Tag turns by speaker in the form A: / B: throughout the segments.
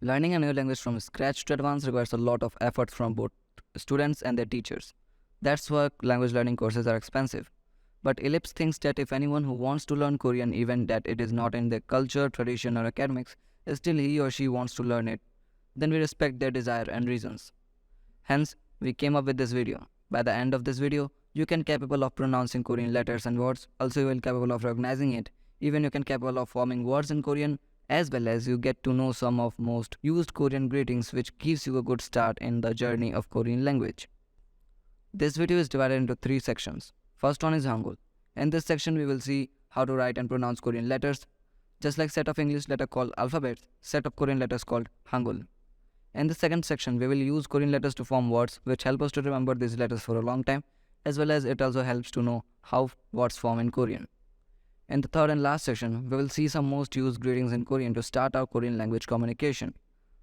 A: Learning a new language from scratch to advance requires a lot of effort from both students and their teachers. That's why language learning courses are expensive. But Ellipse thinks that if anyone who wants to learn Korean, even that it is not in their culture, tradition, or academics, still he or she wants to learn it, then we respect their desire and reasons. Hence, we came up with this video. By the end of this video, you can capable of pronouncing Korean letters and words. Also, you will capable of recognizing it. Even you can capable of forming words in Korean, as well as you get to know some of most used Korean greetings, which gives you a good start in the journey of Korean language. This video is divided into 3 sections. First one is Hangul. In this section, we will see how to write and pronounce Korean letters. Just like set of English letter called alphabets, set of Korean letters called Hangul. In the second section, we will use Korean letters to form words, which help us to remember these letters for a long time, as well as it also helps to know how words form in Korean. In the third and last section, we will see some most used greetings in Korean to start our Korean language communication.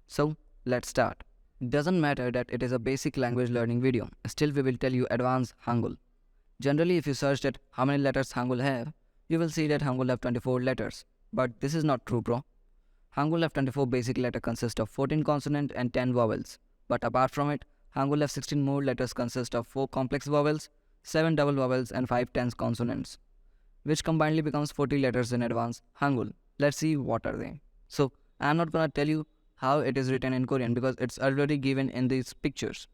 A: So, let's start. It doesn't matter that it is a basic language learning video, still we will tell you advanced Hangul. Generally, if you search that how many letters Hangul have, you will see that Hangul have 24 letters. But this is not true, bro. Hangul have 24 basic letters consist of 14 consonants and 10 vowels. But apart from it, Hangul have 16 more letters consist of 4 complex vowels, 7 double vowels and 5 tense consonants, which combinedly becomes 40 letters in advanced Hangul. Let's see what are they. So, I am not gonna tell you how it is written in Korean because it's already given in these pictures.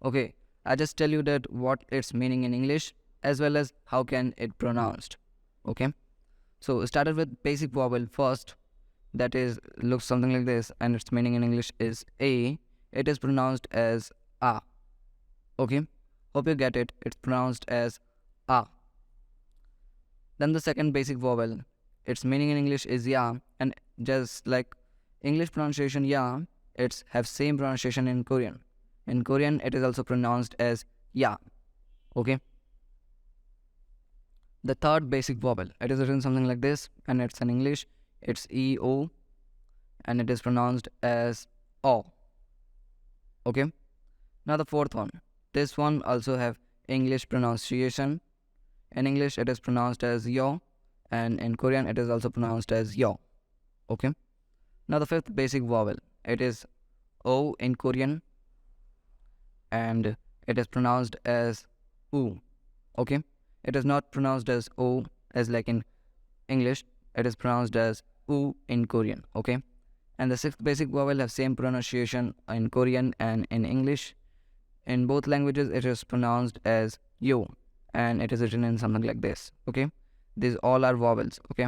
A: Okay, I just tell you that what its meaning in English as well as how can it pronounced. Okay, so started with basic vowel first. That is looks something like this, and its meaning in English is A. It is pronounced as A. Okay, hope you get it. It's pronounced as A. Then the second basic vowel, its meaning in English is Ya, and just like English pronunciation Ya, it's have same pronunciation in Korean. In Korean, it is also pronounced as Ya. Okay. The third basic vowel, it is written something like this, and it's in English, it's E-O, and it is pronounced as O. Okay. Now the fourth one, this one also have English pronunciation. In English, it is pronounced as Yo, and in Korean, it is also pronounced as Yo. Okay. Now the fifth basic vowel, it is O in Korean, and it is pronounced as U. Okay. It is not pronounced as O as like in English. It is pronounced as U in Korean. Okay. And the sixth basic vowel have same pronunciation in Korean and in English. In both languages, it is pronounced as Yo, and it is written in something like this. Okay. These all are vowels. Okay.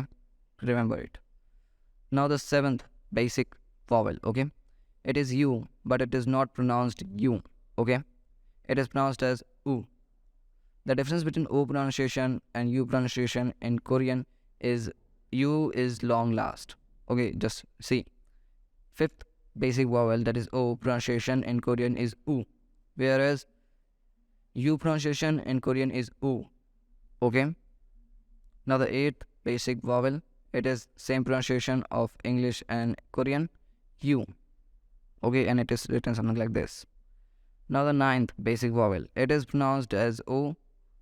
A: Remember it. Now the seventh basic vowel. Okay. It is U, but it is not pronounced U. Okay. It is pronounced as U. The difference between O pronunciation and U pronunciation in Korean is U is long last. Okay, just see. Fifth basic vowel, that is O pronunciation in Korean is U, whereas U pronunciation in Korean is U. Okay. Now the eighth basic vowel, it is same pronunciation of English and Korean, U. Okay, and it is written something like this. Now the ninth basic vowel, it is pronounced as O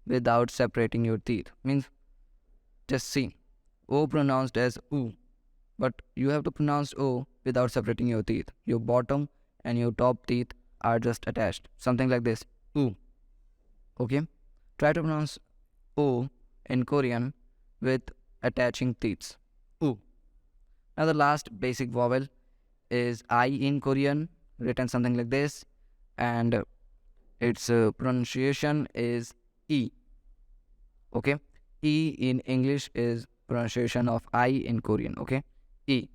A: without separating your teeth. Means, just see, O pronounced as U, but you have to pronounce O without separating your teeth. Your bottom and your top teeth are just attached. Something like this, U. Okay? Try to pronounce O in Korean with attaching teeth. U. Now the last basic vowel is I in Korean, written something like this, and its pronunciation is E. Okay, E in English is pronunciation of I in Korean. Okay, E.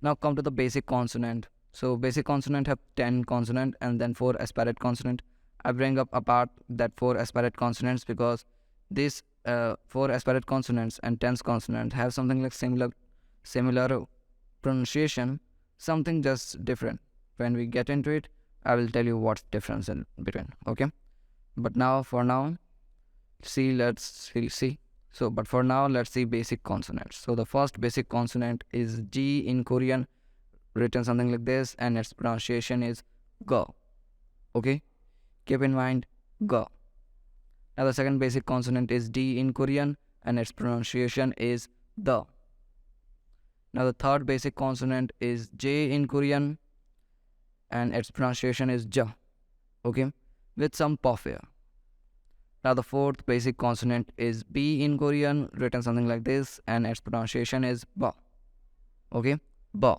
A: Now come to the basic consonant. So basic consonant have 10 consonant and then 4 aspirate consonant. I bring up apart that 4 aspirate consonants because these 4 aspirate consonants and 10 consonant have something like similar pronunciation, something just different. When we get into it, I will tell you what's difference in between. Okay, but now for now, let's see. So, but for now, let's see basic consonants. So the first basic consonant is G in Korean, written something like this, and its pronunciation is G. Okay, keep in mind G. Now the second basic consonant is D in Korean, and its pronunciation is the. Now the third basic consonant is J in Korean, and its pronunciation is J, okay, with some puff here. Now the fourth basic consonant is B in Korean, written something like this, and its pronunciation is Ba, okay, Ba.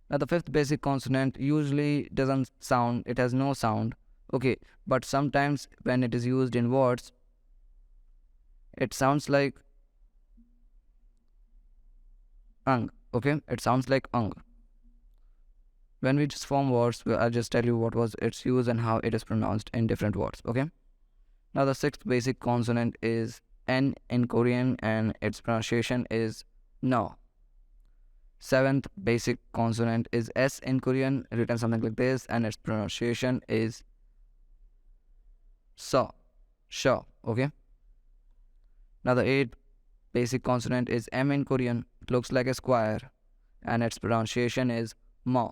A: Now the fifth basic consonant usually doesn't sound, it has no sound, okay, but sometimes when it is used in words, it sounds like ang, okay, it sounds like ang. When we just form words, I'll just tell you what was its use and how it is pronounced in different words, okay. Now the sixth basic consonant is N in Korean, and its pronunciation is no. Seventh basic consonant is S in Korean, written something like this, and its pronunciation is sa, sha, okay. Now the eighth basic consonant is M in Korean, it looks like a square, and its pronunciation is ma.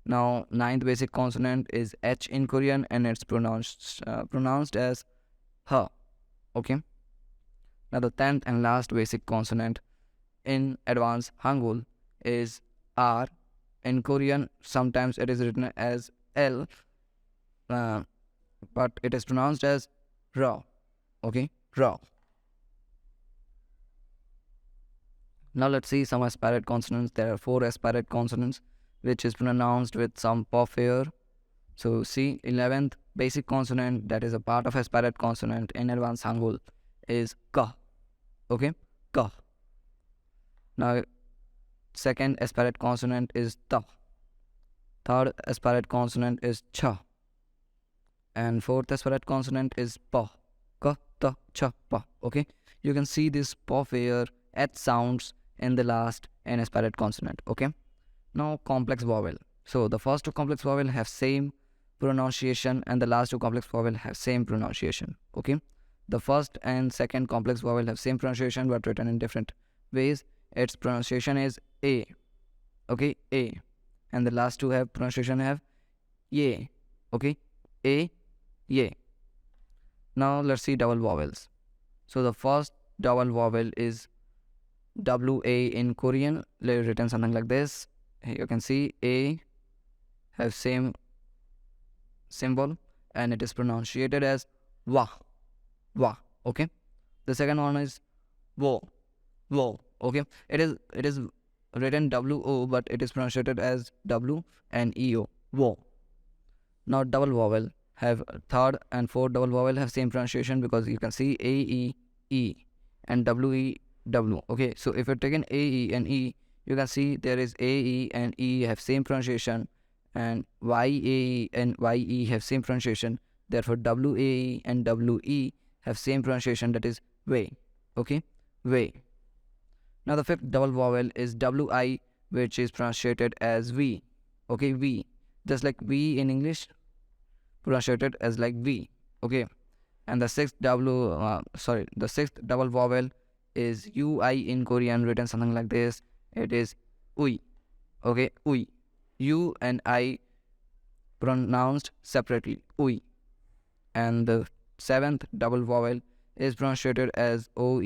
A: Now ninth basic consonant is H in Korean, and it's pronounced as ha, okay. Now the 10th and last basic consonant in advanced Hangul is R in Korean. Sometimes it is written as L, but it is pronounced as ra, okay, ra. Now let's see some aspirate consonants. There are 4 aspirate consonants which is pronounced with some puff here. So see, 11th basic consonant that is a part of aspirate consonant in advanced Hangul is ka, okay, ka. Now second aspirate consonant is ta. Third aspirate consonant is cha. And fourth aspirate consonant is pa, ka, ta, cha, pa, okay. You can see this puff here, H sounds in the last and aspirate consonant, okay. Now complex vowel. So the first 2 complex vowel have same pronunciation, and the last 2 complex vowel have same pronunciation, okay. The first and second complex vowel have same pronunciation but written in different ways. Its pronunciation is A, okay, A. And the last 2 have pronunciation have ye, okay, A, ye. Now let's see double vowels. So the first double vowel is WA in Korean, written something like this. Here you can see A have same symbol, and it is pronunciated as wa, wa, okay. The second one is wo, wo, okay. It is written WO, but it is pronunciated as W and EO, wo. Now double vowel have third and fourth double vowel have same pronunciation, because you can see A, E, E and W, E, W, okay. So if you're taking A, E and E, you can see there is A, E and E have same pronunciation, and Y, A, E and Y, E have same pronunciation. Therefore W, A, E and W, E have same pronunciation, that is way, okay, way. Now the fifth double vowel is WI, which is pronunciated as V, okay, V, just like V in English, pronunciated as like V, okay. And the sixth double vowel is UI in Korean, written something like this. It is ui, okay, ui. U and I pronounced separately, ui. And the seventh double vowel is pronunciated as OE,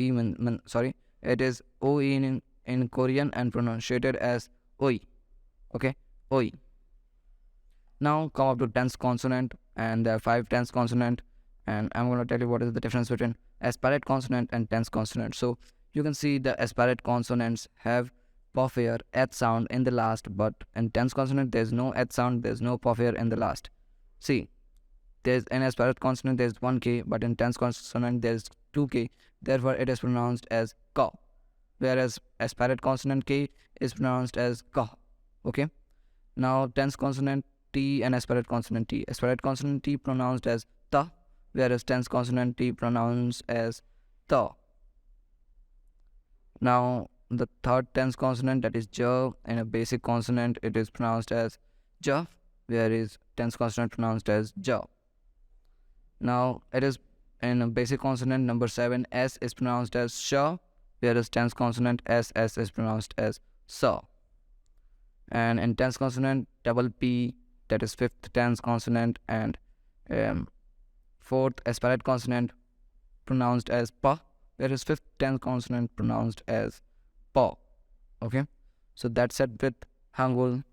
A: it is OE in Korean and pronunciated as oi, okay, oi. Now come up to tense consonant, and there are 5 tense consonant, and I'm going to tell you what is the difference between aspirate consonant and tense consonant. So you can see the aspirate consonants have puff here, H sound in the last, but in tense consonant there's no H sound, there's no puff here in the last. See, there's in aspirate consonant there's 1 K, but in tense consonant there's 2 K, therefore it is pronounced as ka, whereas aspirate consonant K is pronounced as ka, okay. Now tense consonant T and aspirate consonant T. Aspirate consonant T pronounced as ta, whereas tense consonant T pronounced as ta. Now the third tense consonant, that is J, in a basic consonant it is pronounced as J, whereas tense consonant pronounced as J. Now it is in a basic consonant number 7, S is pronounced as Sh, whereas tense consonant SS is pronounced as Sa. And in tense consonant double P, that is 5th tense consonant, and 4th aspirate consonant pronounced as Pa, whereas 5th tense consonant pronounced as Pa. Okay, so that's it with Hangul.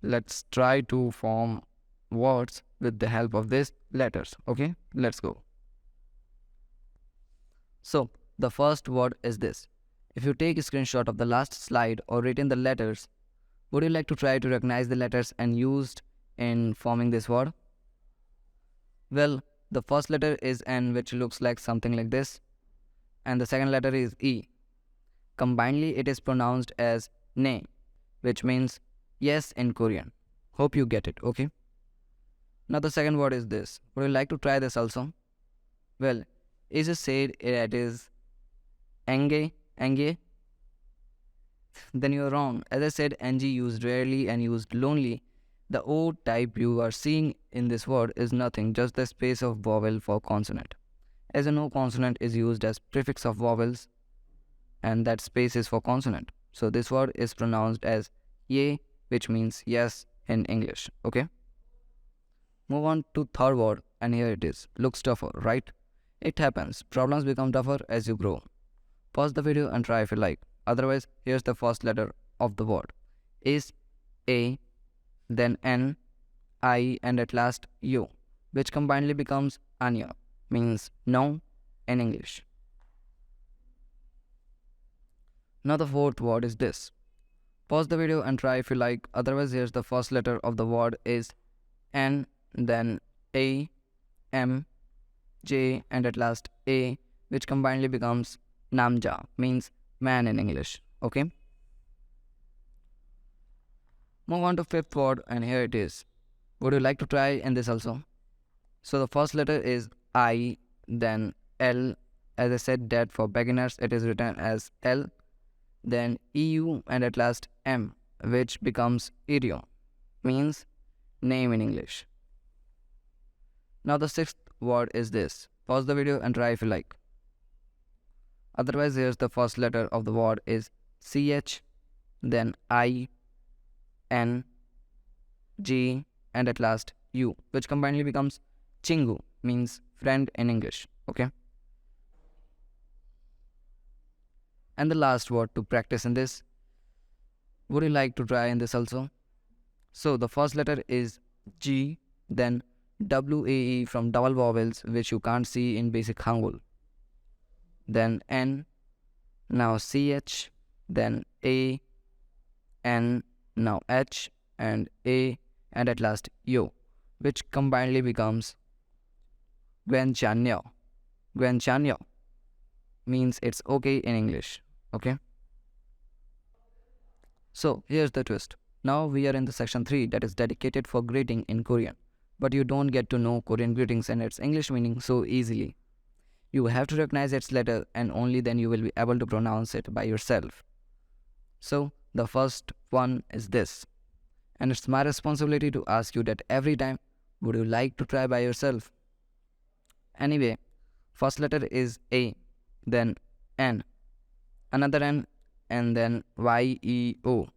A: Let's try to form words with the help of these letters. Okay, let's go. So the first word is this. If you take a screenshot of the last slide or written the letters, would you like to try to recognize the letters and used in forming this word? Well, the first letter is N, which looks like something like this, and the second letter is E. Combinedly, it is pronounced as ne, which means yes in Korean. Hope you get it, okay? Now the second word is this. Would you like to try this also? Well, is it said it is enge, enge? Then you are wrong. As I said, ng used rarely and used lonely. The O type you are seeing in this word is nothing, just the space of vowel for consonant. As you know, consonant is used as prefix of vowels and that space is for consonant. So this word is pronounced as ye, which means yes in English. Okay? Move on to third word, and here it is. Looks tougher, right? It happens. Problems become tougher as you grow. Pause the video and try if you like. Otherwise, here's the first letter of the word. Is A, then N, I, and at last U, which combinedly becomes Anya, means no in English. Now the fourth word is this. Pause the video and try if you like. Otherwise, here's the first letter of the word is N, then A, M, J, and at last A, which combinedly becomes Namja, means man in English. Okay? Move on to fifth word, and here it is. Would you like to try in this also? So the first letter is I, then L. As I said that for beginners it is written as L, then EU, and at last M, which becomes idiom, means name in English. Now the sixth word is this. Pause the video and try if you like. Otherwise, here's the first letter of the word is CH, then I, N, G, and at last U, which combinedly becomes Chingu, means friend in English. Okay? And the last word to practice in this. Would you like to try in this also? So the first letter is G, then WAE from double vowels, which you can't see in basic Hangul. Then N, now CH, then A, N, now H, and A, and at last U, which combinedly becomes Gwenchanya. Gwenchanya means it's okay in English. Okay? So here's the twist. Now we are in the section 3 that is dedicated for greeting in Korean. But you don't get to know Korean greetings and its English meaning so easily. You have to recognize its letter and only then you will be able to pronounce it by yourself. So the first one is this. And it's my responsibility to ask you that every time, would you like to try by yourself? Anyway, first letter is A, then N, another N, and then YEO.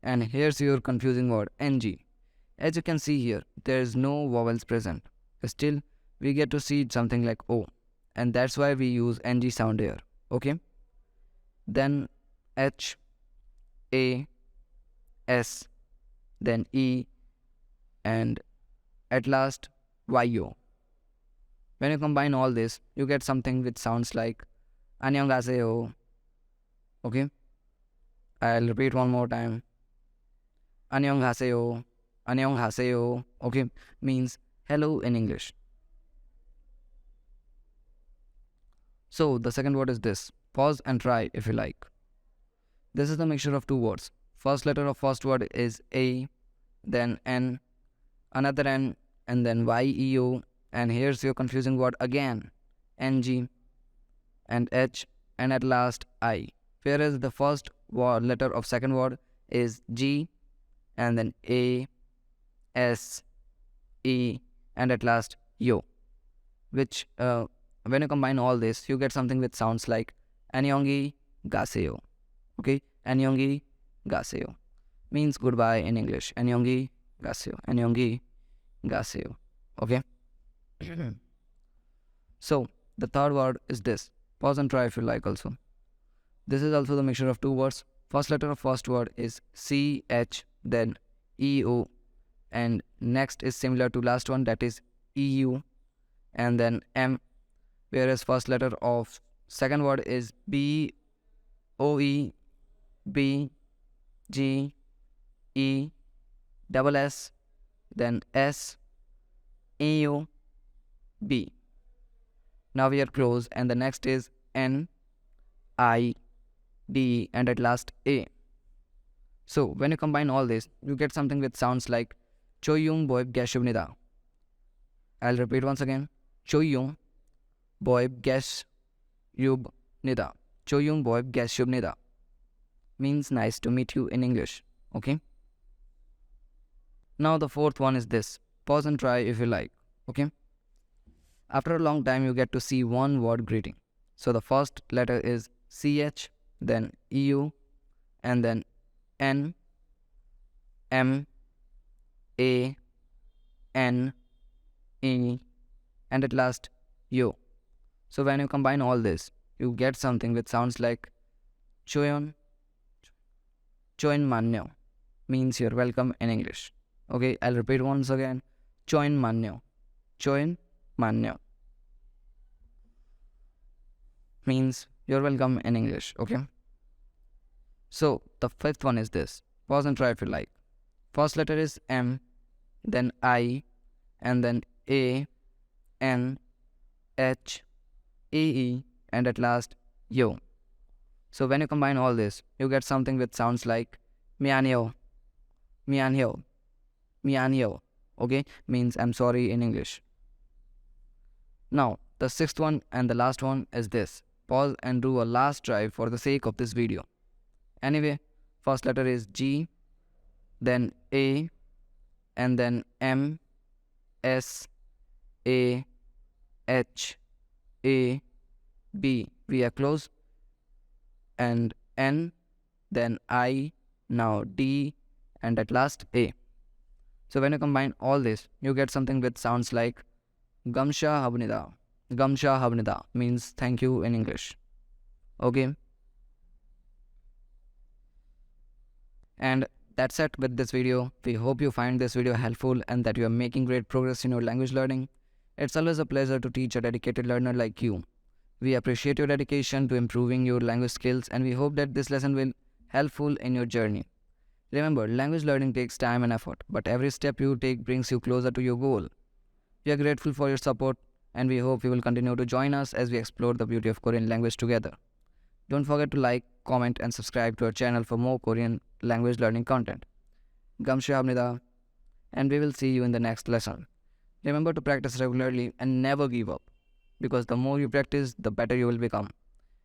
A: And here's your confusing word, NG. As you can see here, there is no vowels present. Still, we get to see something like O. And that's why we use NG sound here. Okay? Then H, A, S, then E, and at last YO. When you combine all this, you get something which sounds like 안녕하세요. Okay? I'll repeat one more time. 안녕하세요. 안녕하세요. Okay? Means hello in English. So the second word is this. Pause and try if you like. This is the mixture of two words. First letter of first word is A, then N, another N, and then YEO. And here's your confusing word again. NG, and H, and at last I. Whereas the first word, letter of second word is G, and then A, S, E, and at last Yo. Which, when you combine all this, you get something which sounds like Anyongi Gaseo. Okay? Anyongi Gaseo. Means goodbye in English. Anyongi Gaseo. Anyongi Gaseo. Okay? So, the third word is this. Pause and try if you like also. This is also the mixture of two words. First letter of first word is CH, then EO, and next is similar to last one, that is EU, and then M, whereas first letter of second word is B, OE, B, G, E, double S, then S, EU, B. Now we are close, and the next is N, I, D, and at last A. So when you combine all this, you get something which sounds like Choyung Boib Gashubnida. I'll repeat once again. Choyung Boib Gashubnida. Choyung Boib Gashubnida means nice to meet you in English. Okay. Now the fourth one is this. Pause and try if you like. Okay. After a long time, you get to see one word greeting. So the first letter is CH, then EU, and then N, M, A, N, E, and at last U. So when you combine all this, you get something which sounds like Choyon Manyo, means you're welcome in English. Okay, I'll repeat once again. Choyn Manyo. Choyn Manyo means you're welcome in English. Okay. So the fifth one is this. Pause and try if you like. First letter is M, then I, and then A, N, H, A, E, and at last U. So when you combine all this, you get something which sounds like Mianyo, Mianyo, Mianyo. Okay, means I'm sorry in English. Now the sixth one and the last one is this. Pause and do a last try for the sake of this video. Anyway, first letter is G, then A, and then M, S, A, H, A, B. We are close. And N, then I, now D, and at last A. So when you combine all this, you get something which sounds like Gamsha Habnida. Gamsha Habnida means thank you in English. Okay. And that's it with this video. We hope you find this video helpful and that you are making great progress in your language learning. It's always a pleasure to teach a dedicated learner like you. We appreciate your dedication to improving your language skills, and we hope that this lesson will helpful in your journey. Remember, language learning takes time and effort, but every step you take brings you closer to your goal. We are grateful for your support, and we hope you will continue to join us as we explore the beauty of Korean language together. Don't forget to like, comment, and subscribe to our channel for more Korean language learning content. Gamshamnida, and we will see you in the next lesson. Remember to practice regularly and never give up, because the more you practice, the better you will become.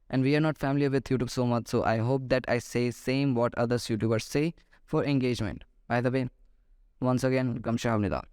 A: And we are not familiar with YouTube so much, so I hope that I say same what others YouTubers say for engagement. By the way, once again, Gamshamnida.